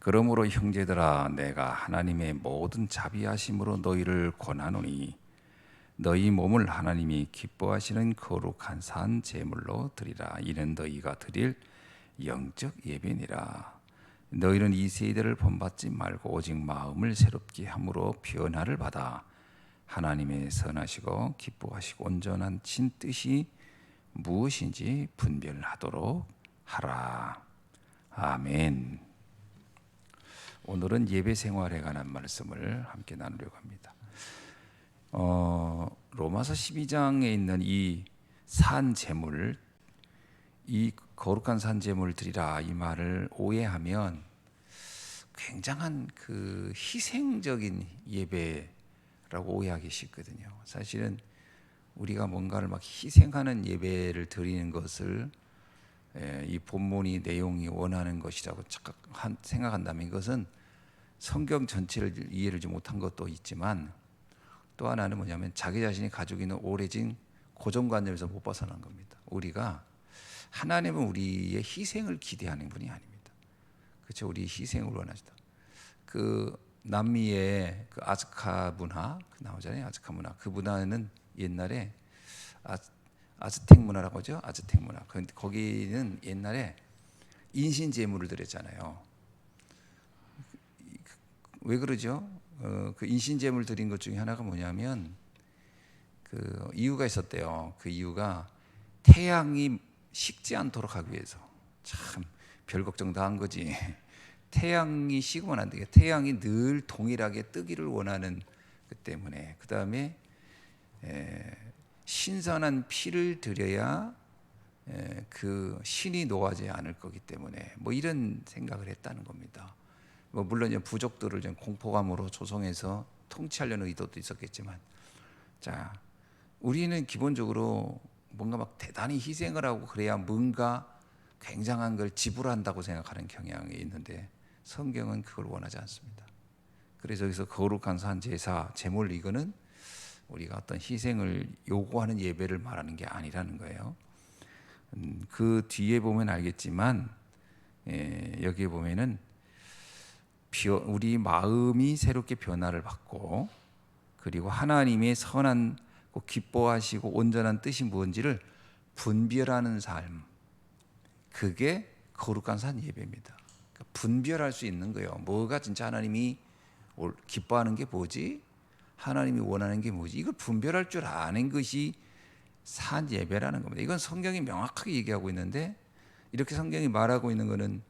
그러므로 형제들아, 내가 하나님의 모든 자비하심으로 너희를 권하노니 너희 몸을 하나님이 기뻐하시는 거룩한 산 제물로 드리라. 이는 너희가 드릴 영적 예배니라. 너희는 이 세대를 본받지 말고 오직 마음을 새롭게 함으로 변화를 받아 하나님의 선하시고 기뻐하시고 온전한 진뜻이 무엇인지 분별하도록 하라. 아멘. 오늘은 예배 생활에 관한 말씀을 함께 나누려고 합니다. 로마서 12장에 있는 이 산 제물, 이 거룩한 산 제물을 드리라, 이 말을 오해하면 굉장한 그 희생적인 예배라고 오해하기 쉽거든요. 사실은 우리가 뭔가를 막 희생하는 예배를 드리는 것을 이 본문이 내용이 원하는 것이라고 생각한다면 이것은 성경 전체를 이해를 못한 것도 있지만, 또 하나는 뭐냐면 자기 자신이 가지고 있는 오래진 고정관념에서 못 벗어난 겁니다. 우리가 하나님은 우리의 희생을 기대하는 분이 아닙니다. 그렇죠? 우리 희생을 원하시다. 그 남미의 그 아즈카 문화 나오잖아요. 아즈카 문화. 그 문화는 옛날에 아즈텍 문화라고 하죠. 아즈텍 문화. 거기는 옛날에 인신 제물을 드렸잖아요. 왜 그러죠? 그 인신 제물 드린 것 중에 하나가 뭐냐면 그 이유가 있었대요. 그 이유가 태양이 식지 않도록 하기 위해서. 참 별 걱정 다 한 거지. 태양이 식으면 안 되게. 태양이 늘 동일하게 뜨기를 원하는 그 때문에. 그 다음에 신선한 피를 드려야 그 신이 노하지 않을 거기 때문에 뭐 이런 생각을 했다는 겁니다. 뭐 물론 이제 부족들을 좀 공포감으로 조성해서 통치하려는 의도도 있었겠지만, 자, 우리는 기본적으로 뭔가 막 대단히 희생을 하고 그래야 뭔가 굉장한 걸 지불한다고 생각하는 경향이 있는데 성경은 그걸 원하지 않습니다. 그래서 여기서 거룩한 산 제사 제물, 이거는 우리가 어떤 희생을 요구하는 예배를 말하는 게 아니라는 거예요. 그 뒤에 보면 알겠지만 여기에 보면은 우리 마음이 새롭게 변화를 받고, 그리고 하나님의 선한 기뻐하시고 온전한 뜻이 무엇인지를 분별하는 삶, 그게 거룩한 산 예배입니다. 그러니까 분별할 수 있는 거예요. 뭐가 진짜 하나님이 기뻐하는 게 뭐지? 하나님이 원하는 게 뭐지? 이걸 분별할 줄 아는 것이 산 예배라는 겁니다. 이건 성경이 명확하게 얘기하고 있는데, 이렇게 성경이 말하고 있는 것은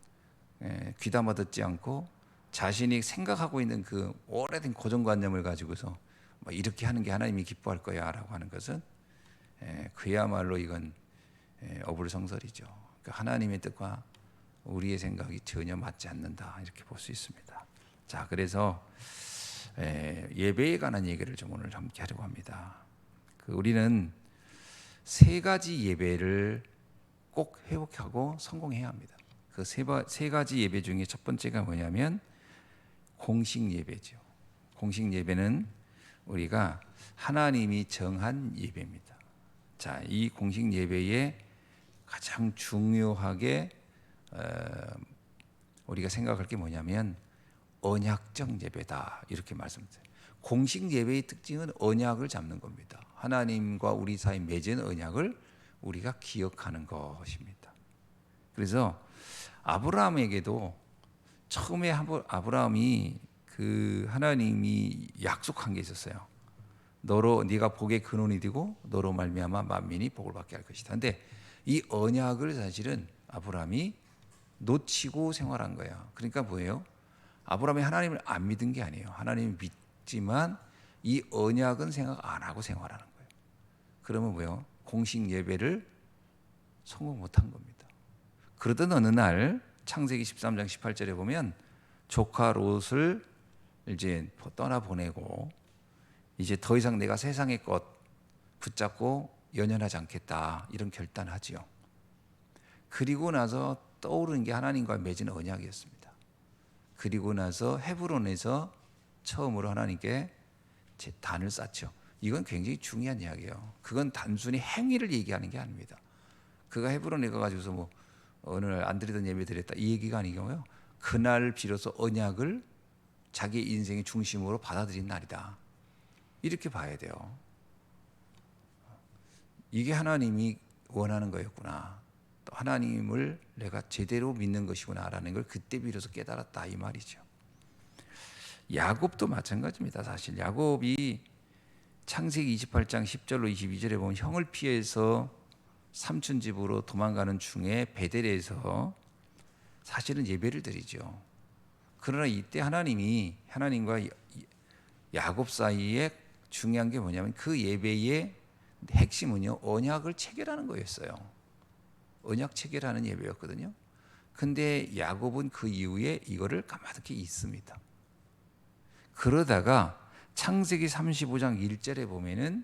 귀담아 듣지 않고 자신이 생각하고 있는 그 오래된 고정관념을 가지고서 뭐 이렇게 하는 게 하나님이 기뻐할 거야 라고 하는 것은 그야말로 이건 어불성설이죠. 그러니까 하나님의 뜻과 우리의 생각이 전혀 맞지 않는다, 이렇게 볼 수 있습니다. 자, 그래서 예배에 관한 얘기를 좀 오늘 함께 하려고 합니다. 우리는 세 가지 예배를 꼭 회복하고 성공해야 합니다. 그 세 가지 예배 중에 첫 번째가 뭐냐면 공식 예배죠. 공식 예배는 우리가 하나님이 정한 예배입니다. 자, 이 공식 예배에 가장 중요하게 우리가 생각할 게 뭐냐면 언약적 예배다, 이렇게 말씀드려요. 공식 예배의 특징은 언약을 잡는 겁니다. 하나님과 우리 사이 맺은 언약을 우리가 기억하는 것입니다. 그래서 아브라함에게도 처음에 아브라함이 그 하나님이 약속한 게 있었어요. 너로 네가 복의 근원이 되고 너로 말미암아 만민이 복을 받게 할 것이다. 근데 이 언약을 사실은 아브라함이 놓치고 생활한 거예요. 그러니까 뭐예요? 아브라함이 하나님을 안 믿은 게 아니에요. 하나님을 믿지만 이 언약은 생각 안 하고 생활하는 거예요. 그러면 뭐예요? 공식 예배를 성공 못한 겁니다. 그러던 어느 날 창세기 13장 18절에 보면 조카 롯을 이제 떠나보내고 이제 더 이상 내가 세상의 것 붙잡고 연연하지 않겠다, 이런 결단하지요. 그리고 나서 떠오르는 게 하나님과 맺은 언약이었습니다. 그리고 나서 헤브론에서 처음으로 하나님께 단을 쌓죠. 이건 굉장히 중요한 이야기예요. 그건 단순히 행위를 얘기하는 게 아닙니다. 그가 헤브론에 가가지고서 뭐 오늘 안 드리던 예배 드렸다, 이 얘기가 아니고요. 그날 비로소 언약을 자기 인생의 중심으로 받아들인 날이다. 이렇게 봐야 돼요. 이게 하나님이 원하는 거였구나. 또 하나님을 내가 제대로 믿는 것이구나라는 걸 그때 비로소 깨달았다 이 말이죠. 야곱도 마찬가지입니다. 사실 야곱이 창세기 28장 10절로 22절에 보면 형을 피해서 삼촌 집으로 도망가는 중에 베델에서 사실은 예배를 드리죠. 그러나 이때 하나님과 야곱 사이에 중요한 게 뭐냐면 그 예배의 핵심은요, 언약을 체결하는 거였어요. 언약 체결하는 예배였거든요. 근데 야곱은 그 이후에 이거를 까마득히 잊습니다. 그러다가 창세기 35장 1절에 보면은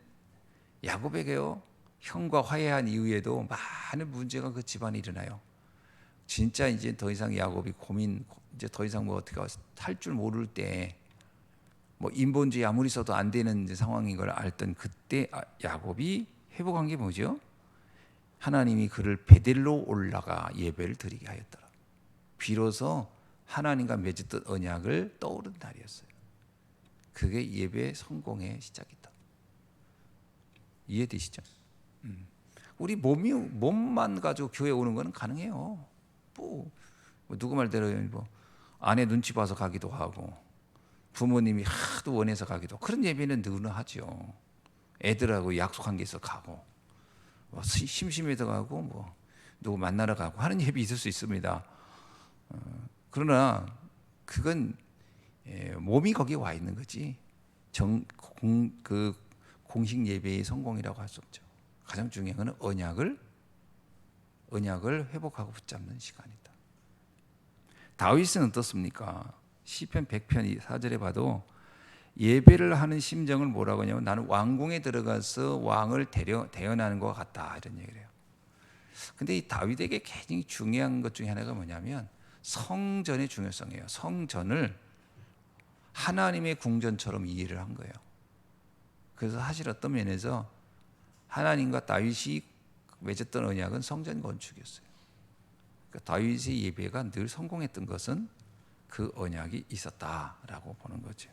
야곱에게요, 형과 화해한 이후에도 많은 문제가 그 집안에 일어나요. 진짜 이제 더 이상 야곱이 이제 더 이상 뭐 어떻게 할 줄 모를 때, 뭐 인본주의 아무리 써도 안 되는 상황인 걸 알던 그때 야곱이 회복한 게 뭐죠? 하나님이 그를 베델로 올라가 예배를 드리게 하였더라. 비로소 하나님과 맺었던 언약을 떠오른 날이었어요. 그게 예배 성공의 시작이다. 이해되시죠? 우리 몸만 가지고 교회 오는 거는 가능해요. 뭐 누구 말대로 뭐 아내 눈치 봐서 가기도 하고 부모님이 하도 원해서 가기도 하고 그런 예배는 누구나 하죠. 애들하고 약속한 게 있어 가고 뭐 심심해서 가고 뭐 누구 만나러 가고 하는 예배 있을 수 있습니다. 그러나 그건 몸이 거기에 와 있는 거지 공식 예배의 성공이라고 할 수 없죠. 가장 중요한 것은 언약을 회복하고 붙잡는 시간이다. 다윗은 어떻습니까? 시편 100편 4절에 봐도 예배를 하는 심정을 뭐라고 하냐면 나는 왕궁에 들어가서 왕을 대연하는 것 같다 이런 얘기를 해요. 근데 이 다윗에게 굉장히 중요한 것 중에 하나가 뭐냐면 성전의 중요성이에요. 성전을 하나님의 궁전처럼 이해를 한 거예요. 그래서 사실 어떤 면에서 하나님과 다윗이 맺었던 언약은 성전 건축이었어요. 그러니까 다윗의 예배가 늘 성공했던 것은 그 언약이 있었다라고 보는 거죠.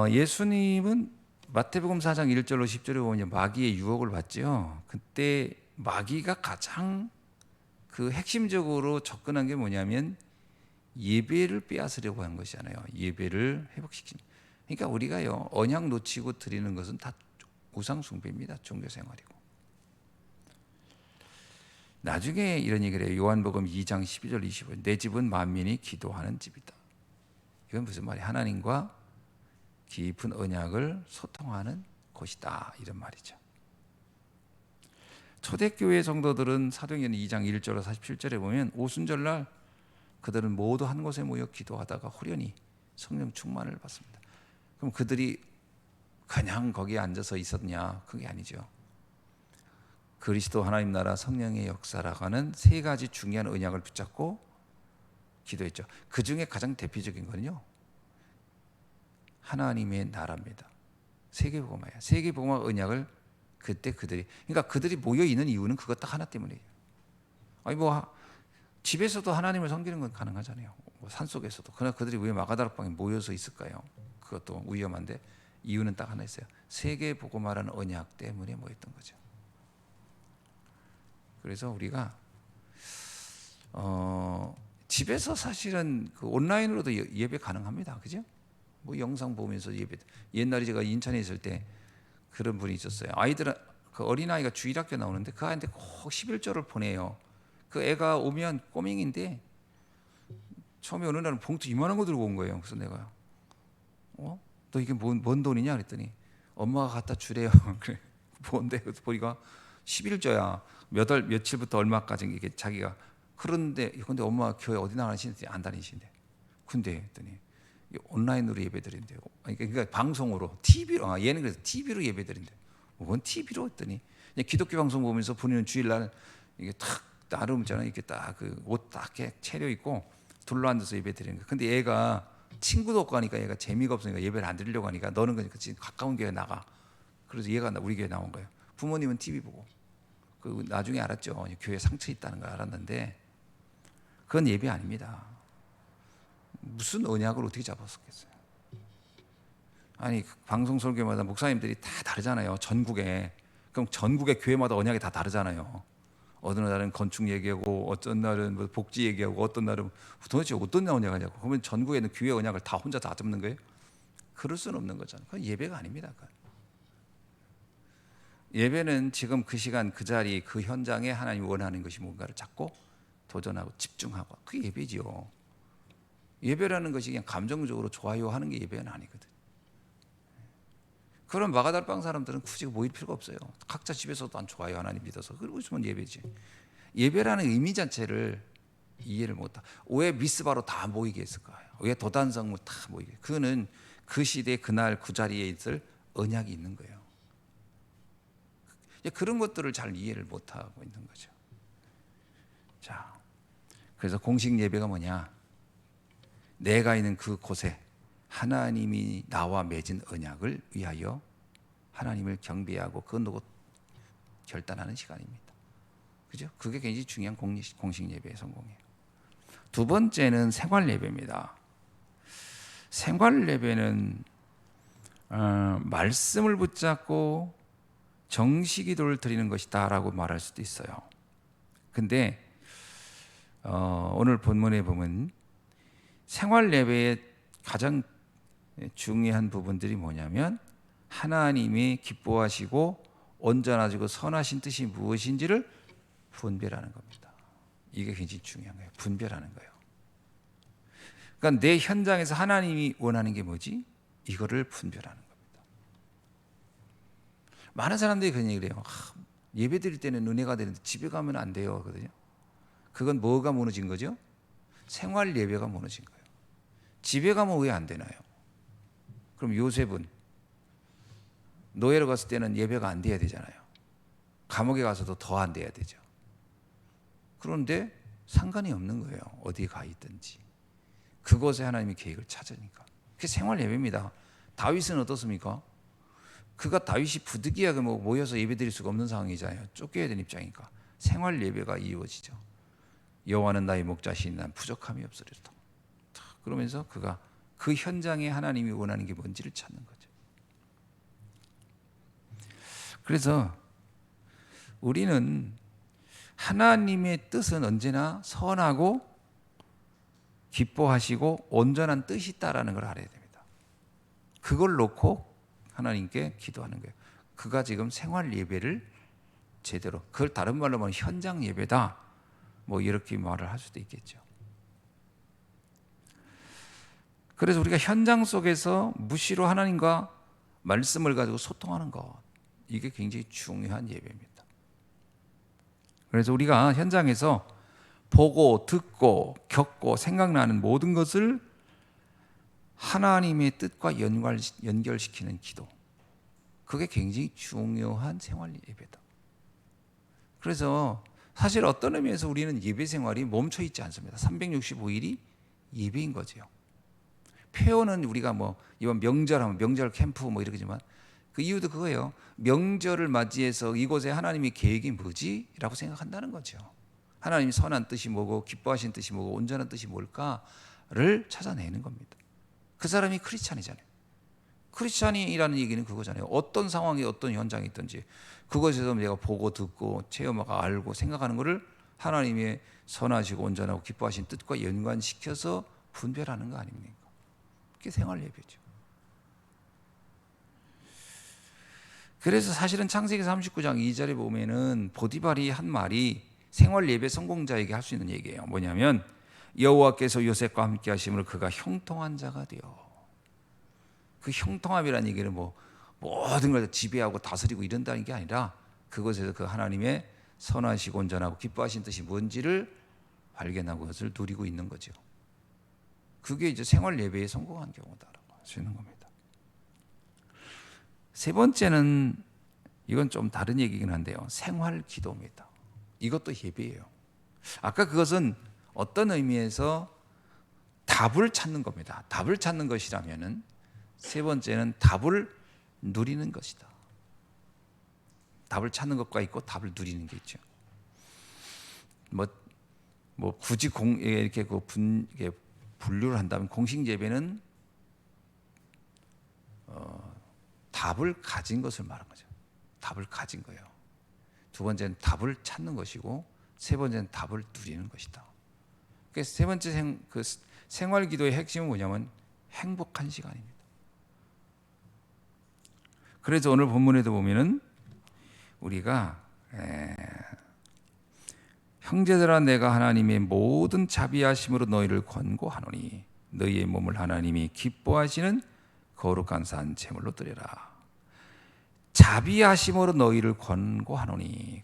예수님은 마태복음 4장 1절로 10절에 보면 마귀의 유혹을 받죠. 그때 마귀가 가장 그 핵심적으로 접근한 게 뭐냐면 예배를 빼앗으려고 한 것이잖아요. 예배를 회복시키는. 그러니까 우리가요 언약 놓치고 드리는 것은 다 우상 숭배입니다. 종교 생활이고. 나중에 이런 얘기를 해요. 요한복음 2장 12절 25절 내 집은 만민이 기도하는 집이다. 이건 무슨 말이에요? 하나님과 깊은 언약을 소통하는 곳이다 이런 말이죠. 초대교회 성도들은 사도행전 2장 1절로 47절에 보면 오순절날 그들은 모두 한 곳에 모여 기도하다가 호련히 성령 충만을 받습니다. 그럼 그들이 그냥 거기에 앉아서 있었냐? 그게 아니죠. 그리스도 하나님 나라 성령의 역사라고 하는 세 가지 중요한 언약을 붙잡고 기도했죠. 그 중에 가장 대표적인 거는요 하나님의 나라입니다. 세계복음화야. 세계복음화 언약을 그때 그러니까 그들이 모여 있는 이유는 그것 딱 하나 때문이에요. 아니 뭐 집에서도 하나님을 섬기는 건 가능하잖아요. 뭐 산속에서도. 그러나 그들이 왜 마가다락방에 모여서 있을까요? 그것도 위험한데 이유는 딱 하나 있어요. 세계복음화라는 언약 때문에 모였던 거죠. 그래서 우리가 집에서 사실은 그 온라인으로도 예배 가능합니다. 그죠? 뭐 영상 보면서 예배. 옛날에 제가 인천에 있을 때 그런 분이 있었어요. 그 어린아이가 주일학교 나오는데 그 아이한테 꼭 11조를 보내요. 그 애가 오면 꼬맹인데 처음에 어느 날은 봉투 이만한 거 들고 온 거예요. 그래서 내가 너 이게 뭔 돈이냐 그랬더니 엄마가 갖다 주래요. 그래 뭔데? 그래서 보니까 11조야. 며칠부터 얼마까지 이게 자기가 근데 엄마가 교회 어디 나가시는지 안 다니신대. 근데 했더니 온라인으로 예배드린대요. 그러니까 방송으로 TV로 얘는 그래서 TV로 예배드린대. 뭔 TV로 했더니 그냥 기독교 방송 보면서 본인은 주일날 이게 탁 나름 있잖아요. 이렇게 딱 그 옷 딱 차려 입고 둘러 앉아서 예배드리는 거. 근데 얘가 친구도 없고 하니까 얘가 재미가 없으니까 예배를 안 드리려고 하니까 너는 그냥 가까운 교회 나가. 그래서 얘가 우리 교회 나온 거예요. 부모님은 TV 보고. 그 나중에 알았죠. 교회 상처 있다는 걸 알았는데 그건 예배 아닙니다. 무슨 언약을 어떻게 잡았었겠어요? 아니 방송 설교마다 목사님들이 다 다르잖아요. 전국에. 그럼 전국의 교회마다 언약이 다 다르잖아요. 어느 날은 건축 얘기하고 어떤 날은 뭐 복지 얘기하고 어떤 날은 도대체 어떤 언약하냐고. 그러면 전국에는 교회 언약을 다 혼자 다 잡는 거예요? 그럴 수는 없는 거잖아요. 그건 예배가 아닙니다. 그건. 예배는 지금 그 시간 그 자리 그 현장에 하나님이 원하는 것이 뭔가를 찾고 도전하고 집중하고 그게 예배지요. 예배라는 것이 그냥 감정적으로 좋아요 하는 게 예배는 아니거든. 그런 마가다락방 사람들은 굳이 모일 필요가 없어요. 각자 집에서도 안 좋아요 하나님 믿어서. 그러고 있으면 예배지. 예배라는 의미 자체를 이해를 못하. 왜 미스바로 다 모이게 했을까요? 왜 도단성무 다 모이게? 그거는 그 시대 그날 그 자리에 있을 언약이 있는 거예요. 그런 것들을 잘 이해를 못하고 있는 거죠. 자, 그래서 공식 예배가 뭐냐? 내가 있는 그 곳에 하나님이 나와 맺은 언약을 위하여 하나님을 경배하고 그거 놓고 결단하는 시간입니다. 그죠? 그게 굉장히 중요한 공식 예배의 성공이에요. 두 번째는 생활 예배입니다. 생활 예배는 말씀을 붙잡고 정식기도를 드리는 것이다라고 말할 수도 있어요. 근데 오늘 본문에 보면 생활 예배의 가장 중요한 부분들이 뭐냐면 하나님이 기뻐하시고 온전하시고 선하신 뜻이 무엇인지를 분별하는 겁니다. 이게 굉장히 중요한 거예요. 분별하는 거예요. 그러니까 내 현장에서 하나님이 원하는 게 뭐지? 이거를 분별하는 겁니다. 많은 사람들이 그런 얘기를 해요. 예배 드릴 때는 은혜가 되는데 집에 가면 안 돼요 하거든요. 그건 뭐가 무너진 거죠? 생활 예배가 무너진 거예요. 집에 가면 왜 안 되나요? 그럼 요셉은 노예로 갔을 때는 예배가 안 돼야 되잖아요. 감옥에 가서도 더 안 돼야 되죠. 그런데 상관이 없는 거예요. 어디에 가 있든지. 그곳에 하나님의 계획을 찾으니까. 그게 생활 예배입니다. 다윗은 어떻습니까? 그가 다윗이 부득이하게 모여서 예배드릴 수가 없는 상황이잖아요. 쫓겨야 되는 입장이니까. 생활 예배가 이루어지죠. 여호와는 나의 목자시니 난 부족함이 없으리로다. 그러면서 그가 그 현장에 하나님이 원하는 게 뭔지를 찾는 거죠. 그래서 우리는 하나님의 뜻은 언제나 선하고 기뻐하시고 온전한 뜻이 있다라는 걸 알아야 됩니다. 그걸 놓고 하나님께 기도하는 거예요. 그가 지금 생활 예배를 제대로, 그걸 다른 말로 하면 현장 예배다, 뭐 이렇게 말을 할 수도 있겠죠. 그래서 우리가 현장 속에서 무시로 하나님과 말씀을 가지고 소통하는 것, 이게 굉장히 중요한 예배입니다. 그래서 우리가 현장에서 보고 듣고 겪고 생각나는 모든 것을 하나님의 뜻과 연결시키는 기도, 그게 굉장히 중요한 생활 예배다. 그래서 사실 어떤 의미에서 우리는 예배 생활이 멈춰 있지 않습니다. 365일이 예배인 거죠. 표현은 우리가 뭐 이번 명절하면 명절 캠프 뭐 이러지만 그 이유도 그거예요. 명절을 맞이해서 이곳에 하나님의 계획이 뭐지? 라고 생각한다는 거죠. 하나님이 선한 뜻이 뭐고 기뻐하신 뜻이 뭐고 온전한 뜻이 뭘까를 찾아내는 겁니다. 그 사람이 크리스찬이잖아요. 크리스찬이라는 얘기는 그거잖아요. 어떤 상황에 어떤 현장이 있든지 그것에서 내가 보고 듣고 체험하고 알고 생각하는 것을 하나님의 선하시고 온전하고 기뻐하신 뜻과 연관시켜서 분별하는 거 아닙니까? 그게 생활 예배죠. 그래서 사실은 창세기 39장 2절에 보면은 보디발이 한 말이 생활 예배 성공자에게 할 수 있는 얘기예요. 뭐냐면 여호와께서 요셉과 함께 하심으로 그가 형통한 자가 되어. 그 형통함이라는 얘기는 뭐 모든 걸 지배하고 다스리고 이런다는 게 아니라 그것에서 그 하나님의 선하시고 온전하고 기뻐하신 뜻이 뭔지를 발견하고 그것을 누리고 있는 거죠. 그게 이제 생활 예배에 성공한 경우다라고 할 수 있는 겁니다. 세 번째는 이건 좀 다른 얘기긴 한데요. 생활 기도입니다. 이것도 예배예요. 아까 그것은 어떤 의미에서 답을 찾는 겁니다. 답을 찾는 것이라면은 세 번째는 답을 누리는 것이다. 답을 찾는 것과 있고 답을 누리는 게 있죠. 뭐 뭐 굳이 이렇게 이게 분류를 한다면 공식 예배는 답을 가진 것을 말한 거죠. 답을 가진 거예요. 두 번째는 답을 찾는 것이고, 세 번째는 답을 누리는 것이다. 그래서 세 번째 생활 기도의 핵심은 뭐냐면 행복한 시간입니다. 그래서 오늘 본문에도 보면은 우리가 형제들아 내가 하나님의 모든 자비하심으로 너희를 권고하노니 너희의 몸을 하나님이 기뻐하시는 거룩한 산 제물로 드려라. 자비하심으로 너희를 권고하노니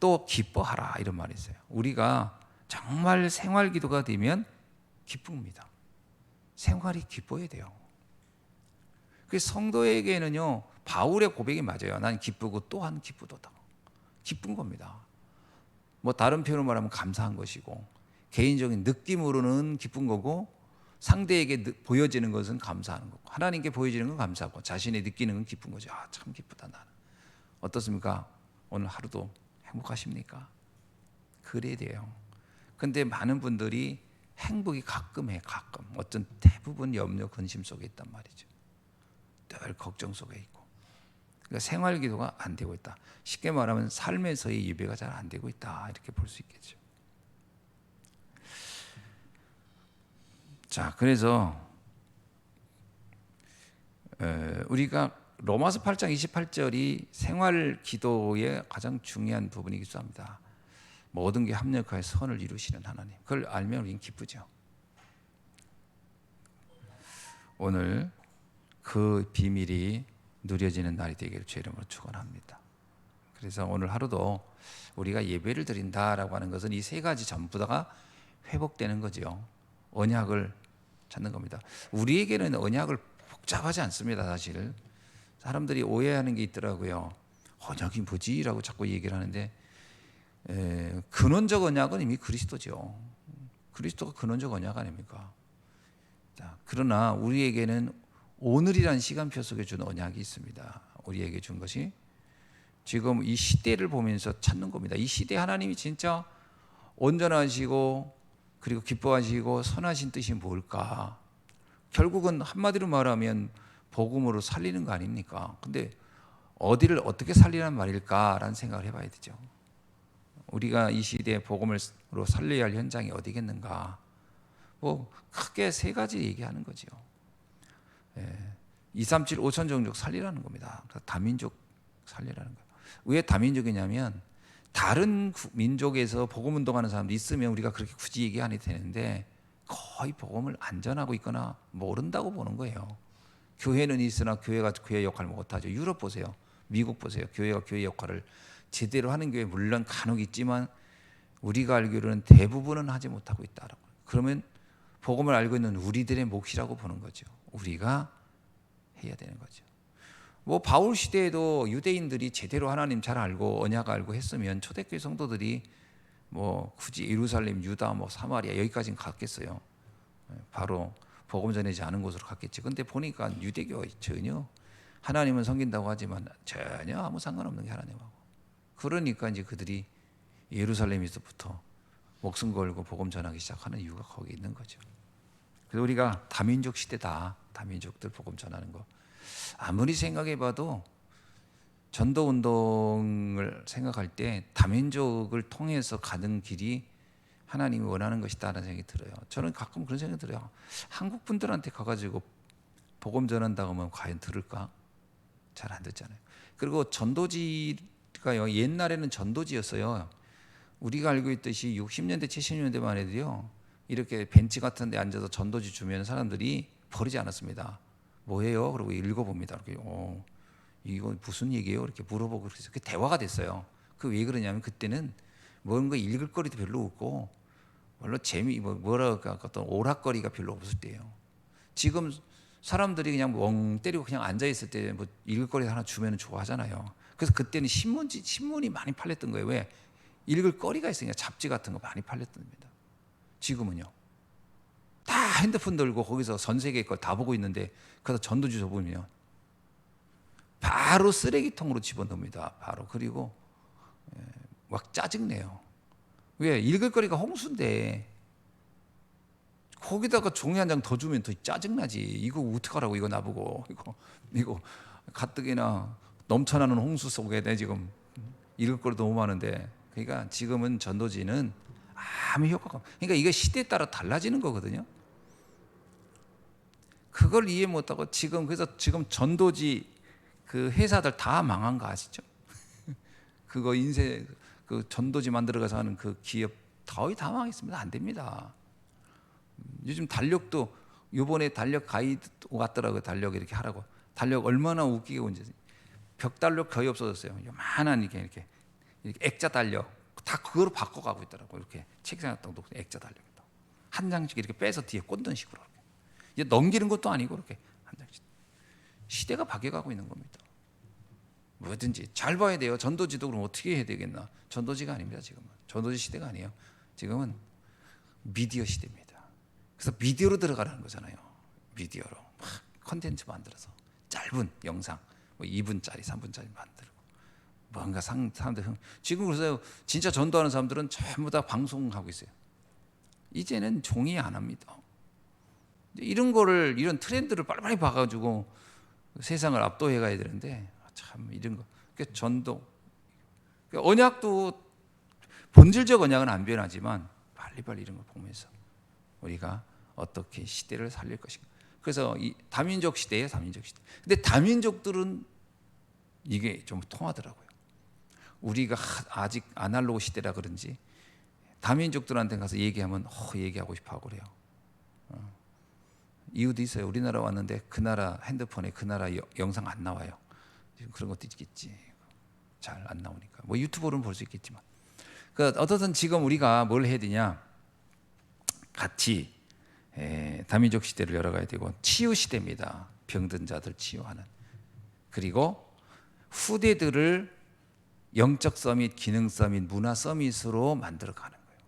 또 기뻐하라 이런 말이 있어요. 우리가 정말 생활 기도가 되면 기쁩니다. 생활이 기뻐야 돼요. 그 성도에게는요 바울의 고백이 맞아요. 난 기쁘고 또한 기쁘도다. 기쁜 겁니다. 뭐 다른 표현으로 말하면 감사한 것이고, 개인적인 느낌으로는 기쁜 거고, 상대에게 보여지는 것은 감사하는 거고, 하나님께 보여지는 건 감사하고, 자신이 느끼는 건 기쁜 거죠. 아, 참 기쁘다 나는. 어떻습니까? 오늘 하루도 행복하십니까? 그래야 돼요. 근데 많은 분들이 행복이 가끔 해, 가끔. 어떤 대부분 염려, 근심 속에 있단 말이죠. 늘 걱정 속에 있고. 그러니까 생활 기도가 안 되고 있다. 쉽게 말하면 삶에서의 예배가 잘 안 되고 있다. 이렇게 볼 수 있겠죠. 자, 그래서 우리가 로마서 8장 28절이 생활 기도의 가장 중요한 부분이기도 합니다. 모든 게 합력하여 선을 이루시는 하나님. 그걸 알면 우리는 기쁘죠. 오늘 그 비밀이 누려지는 날이 되기를 주의 이름으로 축원합니다. 그래서 오늘 하루도 우리가 예배를 드린다라고 하는 것은 이 세 가지 전부 다가 회복되는 거죠. 언약을 찾는 겁니다. 우리에게는 언약을 복잡하지 않습니다. 사실 사람들이 오해하는 게 있더라고요. 언약이 뭐지? 라고 자꾸 얘기를 하는데 근원적 언약은 이미 그리스도죠. 그리스도가 근원적 언약 아닙니까? 자, 그러나 우리에게는 오늘이라는 시간표 속에 준 언약이 있습니다. 우리에게 준 것이 지금 이 시대를 보면서 찾는 겁니다. 이 시대 하나님이 진짜 온전하시고 그리고 기뻐하시고 선하신 뜻이 뭘까? 결국은 한마디로 말하면 복음으로 살리는 거 아닙니까? 근데 어디를 어떻게 살리라는 말일까라는 생각을 해봐야 되죠. 우리가 이 시대에 복음으로 살려야 할 현장이 어디겠는가? 뭐 크게 세 가지 얘기하는 거죠. 237 5천 종족 살리라는 겁니다. 다민족 살리라는 거예요. 왜 다민족이냐면 다른 민족에서 복음 운동하는 사람도 있으면 우리가 그렇게 굳이 얘기 안 해도 되는데 거의 복음을 안 전하고 있거나 모른다고 보는 거예요. 교회는 있으나 교회가 교회 역할을 못하죠. 유럽 보세요. 미국 보세요. 교회가 교회 역할을 제대로 하는 교회 물론 간혹 있지만 우리가 알기로는 대부분은 하지 못하고 있다라고. 그러면 복음을 알고 있는 우리들의 몫이라고 보는 거죠. 우리가 해야 되는 거죠. 뭐 바울 시대에도 유대인들이 제대로 하나님 잘 알고 언약 알고 했으면 초대교회 성도들이 뭐 굳이 예루살렘, 유다, 뭐 사마리아 여기까지는 갔겠어요. 바로 복음 전하지 않은 곳으로 갔겠지. 근데 보니까 유대교 전혀 하나님은 섬긴다고 하지만 전혀 아무 상관없는 게 하나님하고. 그러니까 이제 그들이 예루살렘에서부터 목숨 걸고 복음 전하기 시작하는 이유가 거기 있는 거죠. 그래서 우리가 다민족 시대다. 다민족들 복음 전하는 거. 아무리 생각해봐도 전도 운동을 생각할 때 다민족을 통해서 가는 길이 하나님이 원하는 것이다라는 생각이 들어요. 저는 가끔 그런 생각이 들어요. 한국 분들한테 가가지고 복음 전한다고 하면 과연 들을까? 잘 안 듣잖아요. 그리고 전도지가요. 옛날에는 전도지였어요. 우리가 알고 있듯이 60년대, 70년대만 해도요. 이렇게 벤치 같은 데 앉아서 전도지 주면 사람들이 버리지 않았습니다. 뭐예요? 그리고 읽어봅니다. 이렇게 이거 무슨 얘기예요? 이렇게 물어보고 그래서 그 대화가 됐어요. 그 왜 그러냐면 그때는 뭔가 읽을 거리도 별로 없고 별로 뭐랄까 어떤 오락거리가 별로 없을 때예요. 지금 사람들이 그냥 멍 때리고 그냥 앉아 있을 때 뭐 읽을 거리 하나 주면 좋아하잖아요. 그래서 그때는 신문이 많이 팔렸던 거예요. 왜? 읽을 거리가 있으니까 잡지 같은 거 많이 팔렸던 겁니다. 지금은요. 다 핸드폰 들고 거기서 전 세계 걸 다 보고 있는데 그래서 전도지 보면 바로 쓰레기통으로 집어넣습니다. 바로. 그리고 막 짜증내요. 왜? 읽을 거리가 홍수인데 거기다가 종이 한 장 더 주면 더 짜증나지. 이거 어떡하라고, 이거 나보고. 이거 가뜩이나 넘쳐나는 홍수 속에 내 지금 읽을 거리 너무 많은데. 그러니까 지금은 전도지는 아무 효과가 없어. 그러니까 이게 시대에 따라 달라지는 거거든요. 그걸 이해 못하고 그래서 지금 전도지 그 회사들 다 망한 거 아시죠? 그거 인쇄 그 전도지 만들어가서 하는 그 기업 거의 다 망했습니다. 안 됩니다. 요즘 달력도 요번에 달력 가이드 왔더라고요. 달력 이렇게 하라고. 달력 얼마나 웃기게 온지. 벽달력 거의 없어졌어요. 요만한 이렇게 액자 달력 다 그거로 바꿔가고 있더라고요. 이렇게 책상에 딱 놓고 액자 달력 한 장씩 이렇게 빼서 뒤에 꽂는 식으로 이제 넘기는 것도 아니고 이렇게 한 장씩. 시대가 바뀌어가고 있는 겁니다. 뭐든지 잘 봐야 돼요. 전도지도 그럼 어떻게 해야 되겠나? 전도지가 아닙니다. 지금은 전도지 시대가 아니에요. 지금은 미디어 시대입니다. 그래서 미디어로 들어가라는 거잖아요. 미디어로 막 컨텐츠 만들어서 짧은 영상 뭐 2분짜리 3분짜리 만들고 뭔가 사람들 지금 그래서 진짜 전도하는 사람들은 전부 다 방송하고 있어요. 이제는 종이 안 합니다. 이런 트렌드를 빨리빨리 봐가지고 세상을 압도해 가야 되는데 참 이런 거. 그러니까 전도, 그러니까 언약도 본질적 언약은 안 변하지만 빨리빨리 이런 걸 보면서 우리가 어떻게 시대를 살릴 것인가. 그래서 이 다민족 시대예요, 다민족 시대. 근데 다민족들은 이게 좀 통하더라고요. 우리가 아직 아날로그 시대라 그런지 다민족들한테 가서 얘기하면 얘기하고 싶어 하고 그래요. 이유도 있어요. 우리나라 왔는데 그 나라 핸드폰에 그 나라 영상 안 나와요. 지금 그런 것도 있겠지. 잘 안 나오니까. 뭐 유튜브로는 볼 수 있겠지만. 그러니까 어떻든 지금 우리가 뭘 해야 되냐? 같이 다민족 시대를 열어가야 되고 치유 시대입니다. 병든 자들 치유하는. 그리고 후대들을 영적 서밋, 기능 서밋, 문화 서밋으로 만들어가는 거예요.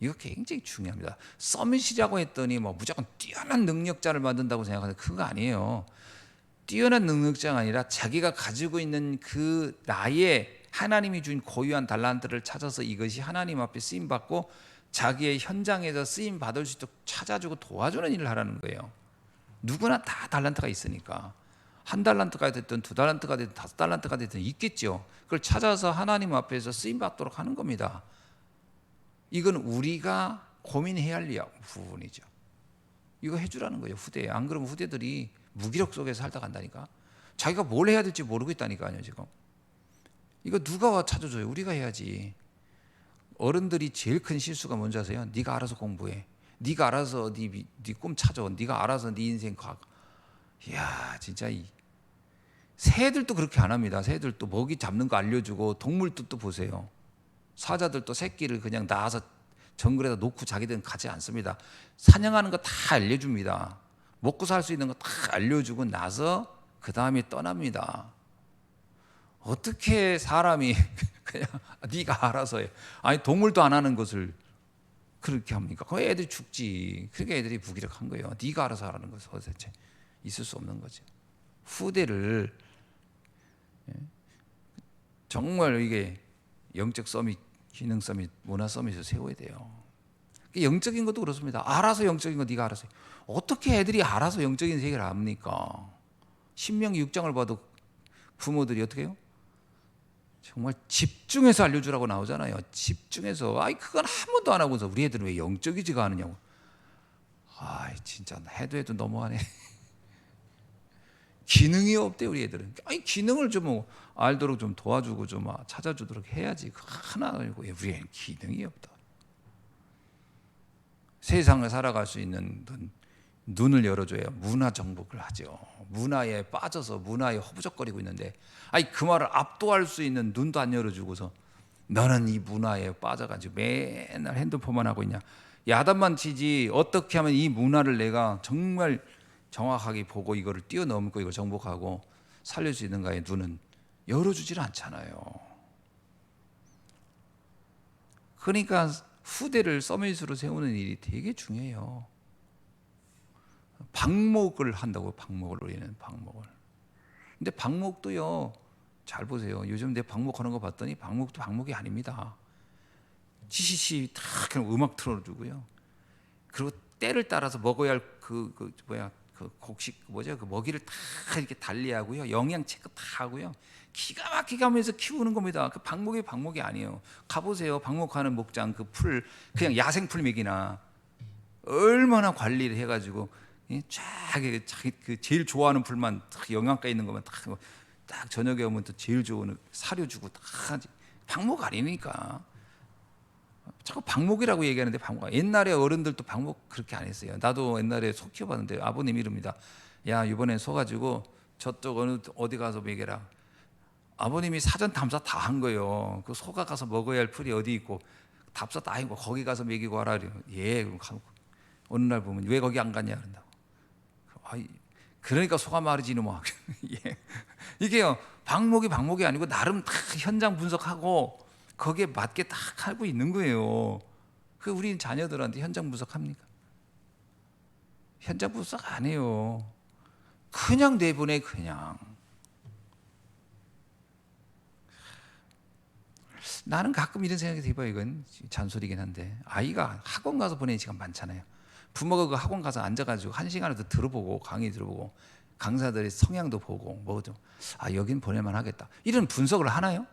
이거 굉장히 중요합니다. 서밋이라고 했더니 뭐 무조건 뛰어난 능력자를 만든다고 생각하는 그거 아니에요. 뛰어난 능력자가 아니라 자기가 가지고 있는 그 나의 하나님이 준 고유한 달란트를 찾아서 이것이 하나님 앞에 쓰임 받고 자기의 현장에서 쓰임 받을 수 있도록 찾아주고 도와주는 일을 하라는 거예요. 누구나 다 달란트가 있으니까 한 달란트가 됐든 두 달란트가 됐든 다섯 달란트가 됐든 있겠죠. 그걸 찾아서 하나님 앞에서 쓰임 받도록 하는 겁니다. 이건 우리가 고민해야 할 부분이죠. 이거 해주라는 거예요, 후대에. 안 그러면 후대들이 무기력 속에서 살다 간다니까. 자기가 뭘 해야 될지 모르고 있다니까요, 지금. 이거 누가 찾아줘요? 우리가 해야지. 어른들이 제일 큰 실수가 뭔지 아세요? 네가 알아서 공부해. 네가 알아서 네 꿈 찾아. 네가 알아서 네 인생 가. 이야, 진짜 새들도 그렇게 안 합니다. 새들도 먹이 잡는 거 알려주고 동물들도 보세요. 사자들도 새끼를 그냥 낳아서 정글에다 놓고 자기들은 가지 않습니다. 사냥하는 거 다 알려줍니다. 먹고 살 수 있는 거 다 알려주고 나서 그 다음에 떠납니다. 어떻게 사람이 그냥 네가 알아서 해. 아니 동물도 안 하는 것을 그렇게 합니까? 그 애들이 죽지. 그러니까 애들이 무기력한 거예요. 네가 알아서 하라는 것은 도대체 있을 수 없는 거죠. 후대를 정말 이게 영적 서밋, 기능 서밋, 문화 서밋을 세워야 돼요. 영적인 것도 그렇습니다. 알아서 영적인 거 네가 알아서 해. 어떻게 애들이 알아서 영적인 세계를 압니까? 신명기 6장을 봐도 부모들이 어떻게 해요? 정말 집중해서 알려주라고 나오잖아요. 집중해서. 그건 한 번도 안 하고서 우리 애들은 왜 영적이지가 않느냐고. 진짜 해도 너무하네. 기능이 없대 우리 애들은. 기능을 좀 알도록 좀 도와주고 좀 찾아주도록 해야지. 그 하나 아니고 우리 애는 기능이 없다. 세상을 살아갈 수 있는 눈을 열어줘야 문화 정복을 하죠. 문화에 빠져서 문화에 허부적거리고 있는데 그 말을 압도할 수 있는 눈도 안 열어주고서 너는 이 문화에 빠져가지고 맨날 핸드폰만 하고 있냐. 야단만 치지 어떻게 하면 이 문화를 내가 정말 정확하게 보고 이거를 뛰어넘고 이걸 정복하고 살릴 수 있는가의 눈은 열어주질 않잖아요. 그러니까 후대를 서밋으로 세우는 일이 되게 중요해요. 방목을 한다고. 방목을 우리는 방목을. 근데 방목도요. 잘 보세요. 요즘 내 방목하는 거 봤더니 방목도 방목이 아닙니다. 지시시 딱 그냥 음악 틀어주고요. 그리고 때를 따라서 먹어야 할 그 곡식 뭐죠? 그 먹이를 다 이렇게 달리하고요. 영양 체크 다 하고요. 기가 막히게 하면서 키우는 겁니다. 그 방목이 아니에요. 가보세요. 방목하는 목장 그 풀 그냥 야생 풀 먹이나 얼마나 관리를 해가지고 쫙 자기 그 제일 좋아하는 풀만 딱 영양가 있는 것만 딱 저녁에 오면 또 제일 좋은 사료 주고 딱 하지. 방목 아니니까. 자꾸 방목이라고 얘기하는데 방목. 옛날에 어른들도 방목 그렇게 안 했어요. 나도 옛날에 소 키워봤는데 아버님 이릅니다. 야 이번엔 소 가지고 저쪽 어디 가서 먹여라. 아버님이 사전 탐사 다 한 거예요. 그 소가 가서 먹어야 할 풀이 어디 있고 답사 다 하고 거기 가서 먹이고 와라. 예, 그럼 가고 어느 날 보면 왜 거기 안 갔냐 그런다고. 그러니까 소가 마르지 이놈아. 예. 이게요 방목이 아니고 나름 다 현장 분석하고 거기에 맞게 딱 하고 있는 거예요. 그 우리 자녀들한테 현장 분석합니까? 현장 분석 안 해요. 그냥 내보내 그냥. 나는 가끔 이런 생각이 들어요. 이건 잔소리긴 한데 아이가 학원 가서 보내는 시간 많잖아요. 부모가 그 학원 가서 앉아가지고 1시간을 더 들어보고 강의 들어보고 강사들의 성향도 보고 뭐죠. 아 여긴 보낼만 하겠다. 이런 분석을 하나요?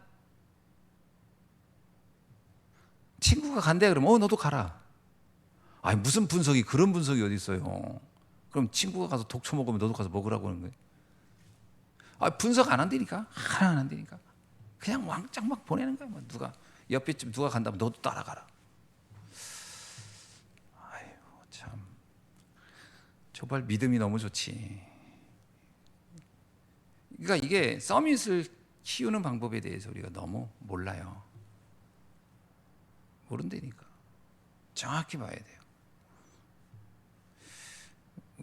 친구가 간대 그러면 너도 가라. 아니 무슨 분석이 그런 분석이 어디 있어요. 그럼 친구가 가서 독초 먹으면 너도 가서 먹으라고 하는 거예요. 아 분석 안 한다니까. 하나 안 한다니까. 그냥 왕창 막 보내는 거야. 누가 옆에 집 누가 간다면 너도 따라가라. 아이고 참 정말 믿음이 너무 좋지. 그러니까 이게 서밋을 키우는 방법에 대해서 우리가 너무 몰라요. 모른다니까. 정확히 봐야 돼요.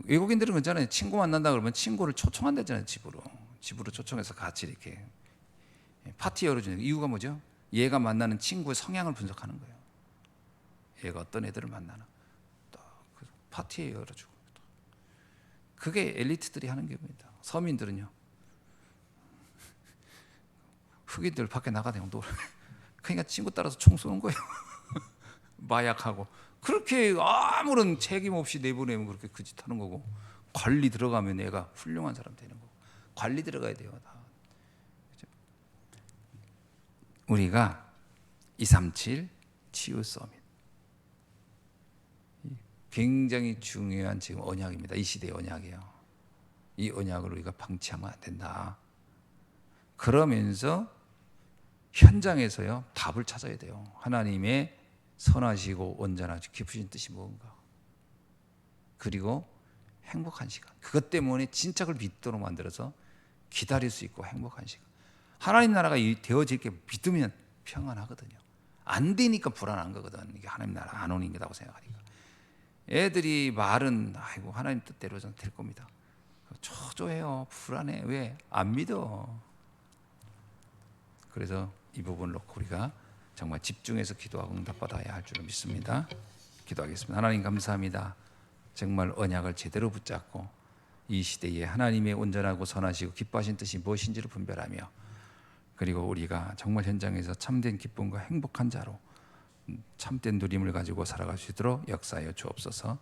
외국인들은 그렇잖아요. 친구 만난다 그러면 친구를 초청한다잖아요. 집으로 초청해서 같이 이렇게 파티 열어주는 이유가 뭐죠? 얘가 만나는 친구의 성향을 분석하는 거예요. 얘가 어떤 애들을 만나나 파티에 열어주고. 그게 엘리트들이 하는 겁니다. 서민들은요. 흑인들 밖에 나가대요. 그러니까 친구 따라서 총 쏘는 거예요. 마약하고 그렇게 아무런 책임 없이 내보내면 그렇게 그 짓 하는 거고 관리 들어가면 얘가 훌륭한 사람 되는 거고 관리 들어가야 돼요. 다. 그렇죠? 우리가 237 치유 서밋 굉장히 중요한 지금 언약입니다. 이 시대의 언약이에요. 이 언약을 우리가 방치하면 안 된다. 그러면서 현장에서요 답을 찾아야 돼요. 하나님의 선하시고 온전하시고 깊으신 뜻이 뭔가. 그리고 행복한 시간. 그것 때문에 진짜 그걸 믿도록 만들어서 기다릴 수 있고 행복한 시간. 하나님 나라가 되어질 게 믿으면 평안하거든요. 안 되니까 불안한 거거든. 이게 하나님 나라 안 오는 게라고 생각하니까. 애들이 말은 아이고 하나님 뜻대로 될 겁니다. 초조해요. 불안해. 왜? 안 믿어. 그래서 이 부분을 놓고 우리가 정말 집중해서 기도하고 응답받아야 할 줄을 믿습니다. 기도하겠습니다. 하나님 감사합니다. 정말 언약을 제대로 붙잡고 이 시대에 하나님의 온전하고 선하시고 기뻐하신 뜻이 무엇인지를 분별하며 그리고 우리가 정말 현장에서 참된 기쁨과 행복한 자로 참된 누림을 가지고 살아갈 수 있도록 역사하여 주옵소서.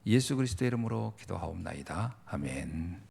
예수 그리스도의 이름으로 기도하옵나이다. 아멘.